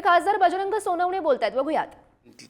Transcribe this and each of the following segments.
खासदार बजरंग सोनवणे बोलतायत, बघूयात.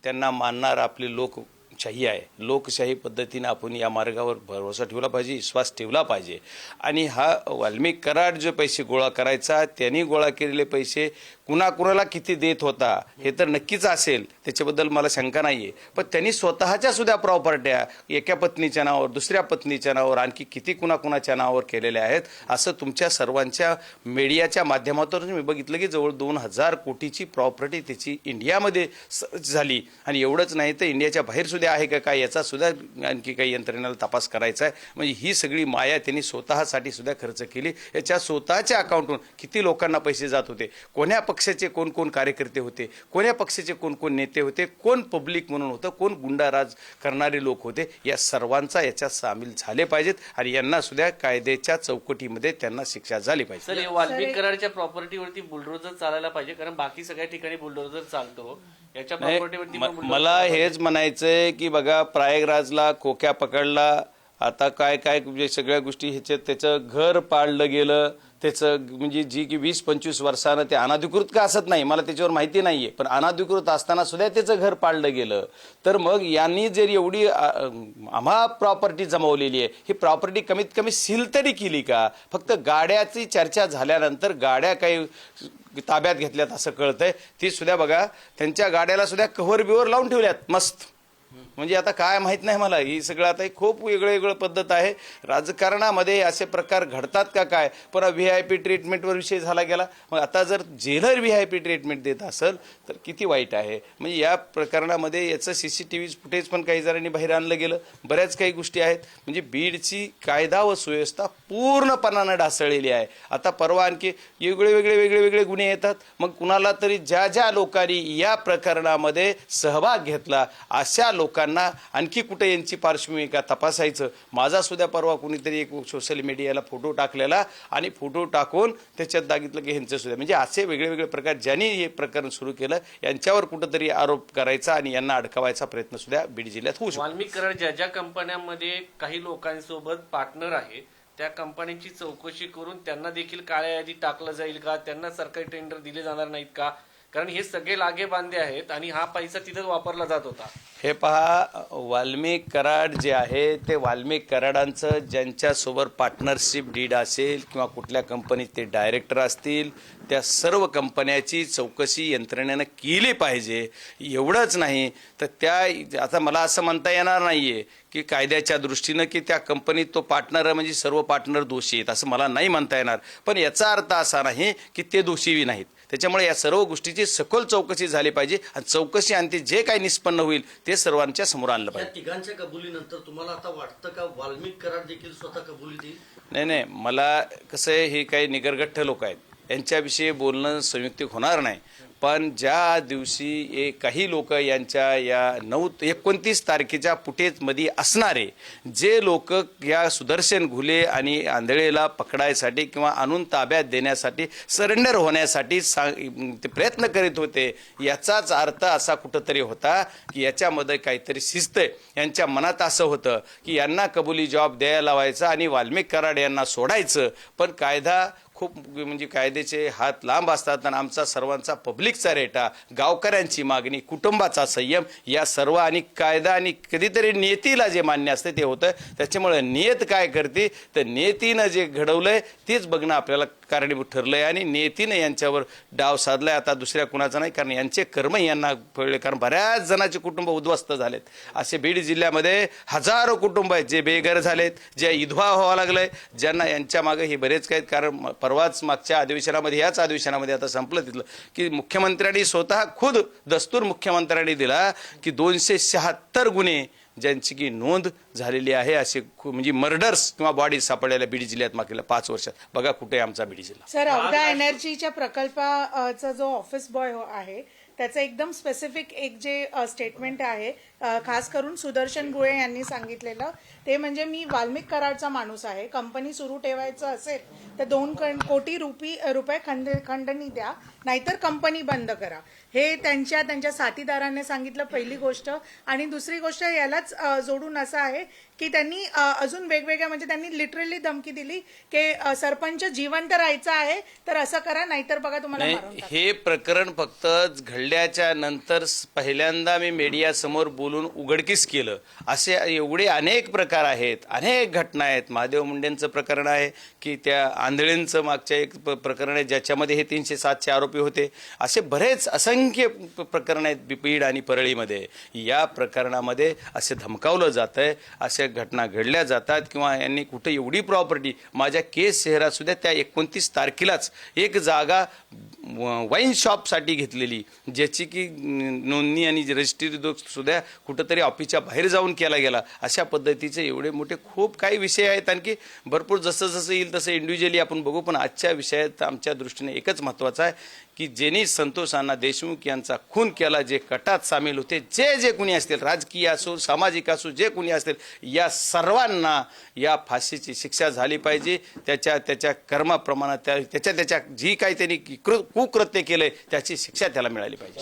त्यांना मानणार आपले लोकशाही आहे. लोकशाही पद्धतीने आपण या मार्गावर भरोसा ठेवला पाहिजे, विश्वास ठेवला पाहिजे. आणि हा वाल्मिक कराड जो पैसे गोळा करायचा, त्यांनी गोळा केलेले पैसे कुणाकुणाला किती देत होता हे तर नक्कीच असेल, त्याच्याबद्दल मला शंका नाही आहे. पण त्यांनी स्वतःच्या सुद्धा प्रॉपर्ट्या एका पत्नीच्या नावावर, दुसऱ्या पत्नीच्या नावावर, आणखी किती कुणाकुणाच्या नावावर केलेल्या आहेत. असं तुमच्या सर्वांच्या मीडियाच्या माध्यमातून मी बघितलं की जवळ 2000 कोटीची प्रॉपर्टी त्याची इंडियामध्ये झाली. आणि एवढंच नाही तर इंडियाच्या बाहेर सुद्धा आहे का काय याचा सुद्धा आणखी काही यंत्रणेला तपास करायचा आहे. म्हणजे ही सगळी माया त्यांनी स्वतःसाठी सुद्धा खर्च केली. याच्या स्वतःच्या अकाउंटून किती लोकांना पैसे जात होते, कोण्या पक्षाचे कोण कोण कार्यकर्ते होते, कोण्या पक्षाचे कोण कोण नेते होते, कोण पब्लिक म्हणून होतं, कोण गुंडाराज करणारे लोक होते, या सर्वांचा याच्यात सामील झाले पाहिजेत. आणि यांना सुद्धा कायद्याच्या चौकटीमध्ये त्यांना शिक्षा झाली पाहिजे. सर, वाल्मिक कराडच्या प्रॉपर्टीवरती बुलडोजर चालायला पाहिजे, कारण बाकी सगळ्या ठिकाणी बुलडोजर चालतो. याच्या प्रॉपर्टीवरती मला हेच म्हणायचंय की बघा, प्रयागराजला खोक्या पकडला, आता काय काय सगळ्या गोष्टी ह्याच्यात त्याचं घर पाडलं गेलं, त्याचं म्हणजे जी की 20-25 वर्षानं ते अनाधिकृत का असत नाही मला त्याच्यावर माहिती नाहीये, पण अनाधिकृत असताना सुद्धा त्याचं घर पाडलं गेलं. तर मग यांनी जर एवढी आम्हा प्रॉपर्टी जमवलेली आहे, ही प्रॉपर्टी कमीत कमी सील तरी केली का? फक्त गाड्याची चर्चा झाल्यानंतर गाड्या काही ताब्यात घेतल्यात असं कळतंय. ती सुद्धा बघा, त्यांच्या गाड्याला सुद्धा कव्हर बिवर लावून ठेवल्यात मस्त. म्हणजे आता काय माहित नाही मला, ही सगळं आता खूप वेगळं पद्धत आहे. राजकारणामध्ये असे प्रकार घडतात का काय? पुन्हा VIP ट्रीटमेंटवर विषय झाला गेला. मग आता जर जेलर VIP ट्रीटमेंट देत असेल तर किती वाईट आहे. म्हणजे या प्रकरणामध्ये याचं CCTV फुटेज पण काही जणांनी बाहेर आणलं गेलं. बऱ्याच काही गोष्टी आहेत. म्हणजे बीडची कायदा व सुव्यवस्था पूर्णपणानं ढासळलेली आहे. आता परवा आणखी वेगळे गुन्हे येतात. मग कुणाला तरी ज्या लोकांनी या प्रकरणामध्ये सहभाग घेतला अशा लोकांना आणखी कुठे यांची पार्श्वभूमी का तपासायचं. माझा सुद्धा परवा कुणीतरी एक सोशल मीडियाला फोटो टाकलेला आणि फोटो टाकून त्याच्यात दागितलं की ह्यांचं सुद्धा, म्हणजे असे वेगळे प्रकार ज्यांनी हे प्रकरण सुरू केलं यांच्यावर कुठंतरी आरोप करायचा आणि यांना अडकवायचा प्रयत्न सुद्धा बीड जिल्ह्यात होऊ शकतो. वाल्मिक कराड ज्या कंपन्यांमध्ये काही लोकांसोबत पार्टनर आहे त्या कंपन्यांची चौकशी करून त्यांना देखील काळ्या यादीत टाकलं जाईल का? त्यांना सरकारी टेंडर दिले जाणार नाहीत का? कारण हे सगळे लागे बांधे आहेत आणि हा पैसा तिथेच वापरला जात होता. हे पहा, वाल्मिक कराड जे आहे ते वाल्मिक कराडांचं ज्यांच्यासोबत पार्टनरशिप डीड असेल किंवा कुठल्या कंपनीत ते डायरेक्टर असतील, त्या सर्व कंपन्याची चौकशी यंत्रणेनं केली पाहिजे. एवढंच नाही तर त्या आता मला असं म्हणता येणार नाहीये की कायद्याच्या दृष्टीनं की त्या कंपनीत तो पार्टनर म्हणजे सर्व पार्टनर दोषी आहेत असं मला नाही म्हणता येणार. पण याचा अर्थ असा नाही की ते दोषीही नाहीत. त्याच्यामुळे या सर्व गोष्टीची सखोल चौकशी झाली पाहिजे आणि चौकशी अंती जे काही निष्पन्न होईल ते सर्वांच्या समोर आणलं पाहिजे. तिघांच्या कबुलीनंतर तुम्हाला आता वाटतं का वाल्मिक कराड देखील स्वतः कबुली देईल? नाही, मला कसं आहे, हे काही निगरगठ्ठ लोक आहेत, यांच्याविषयी बोलणं संयुक्तिक होणार नाही. पण ज्या दिवशी काही लोक यांच्या या 29 तारखेच्या फुटेजमध्ये असणारे जे लोक या सुदर्शन घुले आणि आंधळेला पकडायसाठी किंवा आणून ताब्यात देण्यासाठी सरेंडर होण्यासाठी ते प्रयत्न करीत होते, याचाच अर्थ असा कुठंतरी होता की याच्यामध्ये काहीतरी शिस्त आहे. यांच्या मनात असं होतं की यांना कबुली जॉब द्यायला लावायचा आणि वाल्मिक कराड यांना सोडायचं. पण कायदा खूप म्हणजे कायद्याचे हात लांब असतात आणि आमचा सर्वांचा पब्लिकचा रेटा, गावकऱ्यांची मागणी, कुटुंबाचा संयम या सर्व आणि कायदा आणि कधीतरी नियतीला जे मान्य असते ते होतं. त्याच्यामुळे नियत काय करते तर नियतीनं जे घडवलंय तेच बघणं आपल्याला कारणीभूत ठरलंय आणि नियतीनं यांच्यावर डाव साधलाय. आता दुसऱ्या कुणाचा नाही, कारण यांचे कर्म यांना फळले. कारण बऱ्याच जणांचे कुटुंब उद्ध्वस्त झालेत. असे बीड जिल्ह्यामध्ये हजारो कुटुंब आहेत जे बेघर झालेत, जे विधवा व्हावं लागलंय, ज्यांना यांच्या मागे हे बरेच काही. कारण परवाच मागच्या अधिवेशनामध्ये, याच अधिवेशनामध्ये आता संपलं तिथलं की मुख्यमंत्र्यांनी स्वतः खुद दस्तूर मुख्यमंत्र्यांनी दिला की 276 गुन्हे ज्यांची की नोंद झालेली आहे असे म्हणजे मर्डर्स किंवा बॉडी सापडलेल्या बीड जिल्ह्यात मागील 5 वर्षात. बघा कुठे आमचा बीड जिल्हा. सर, अवधा एनर्जीच्या प्रकल्पाचा जो ऑफिस बॉय आहे त्याचं एकदम स्पेसिफिक एक जे स्टेटमेंट आहे खास करून सुदर्शन गुळे यांनी सांगितलेलं ते म्हणजे मी वाल्मिक कराडचा माणूस आहे, कंपनी सुरू ठेवायचं असेल तर 2 कोटी रुपये खंडणी द्या, नाहीतर कंपनी बंद करा. हे त्यांच्या साथीदारांनी सांगितलं, पहिली गोष्ट. आणि दुसरी गोष्ट यालाच जोडून असं आहे की त्यांनी अजून वेगवेगळ्या म्हणजे त्यांनी लिटरली धमकी दिली की सरपंच जिवंत राहायचं आहे तर असं करा, नाहीतर बघा तुम्हाला मारून नाही, टाकू. हे प्रकरण फक्त घडल्याच्या नंतर पहिल्यांदा मी मीडिया समोर बोलून उघडकीस केलं. असे एवढे अनेक प्रकार आहेत, अनेक घटना आहेत. महादेव मुंडेंचं प्रकरण आहे की त्या आंधळेंचं मागच्या एक प्रकरण आहे ज्याच्यामध्ये हे 307चे आरोपी होते. असे बरेच असंख्य प्रकरण आहेत बीड आणि परळीमध्ये. या प्रकरणामध्ये असे धमकावलं जातंय, अशा घटना घडल्या जातात किंवा यांनी कुठं एवढी प्रॉपर्टी. माझ्या केस शहरात सुद्धा त्या 29 तारखेलाच एक जागा वाईन शॉपसाठी घेतलेली, ज्याची की नोंदणी आणि रजिस्ट्री सुद्धा कुठंतरी ऑफिसच्या बाहेर जाऊन केला गेला. अशा पद्धतीचे एवढे मोठे खूप काही विषय आहेत. आणखी भरपूर जसं येईल तसं इंडिव्हिज्युअली आपण बघू. पण आजच्या विषयात आमच्या दृष्टीने एकच महत्त्वाचं आहे की ज्यांनी संतोष अण्णा देशमुख यांचा खून केला, जे कटात सामील होते, जे कुणी असतील, राजकीय असो सामाजिक असो, जे कुणी असतील, या सर्वांना या फाशीची शिक्षा झाली पाहिजे. त्याच्या कर्माप्रमाणात त्याच्या जी काही त्यांनी कुकृत्य केलंय त्याची शिक्षा त्याला मिळाली पाहिजे.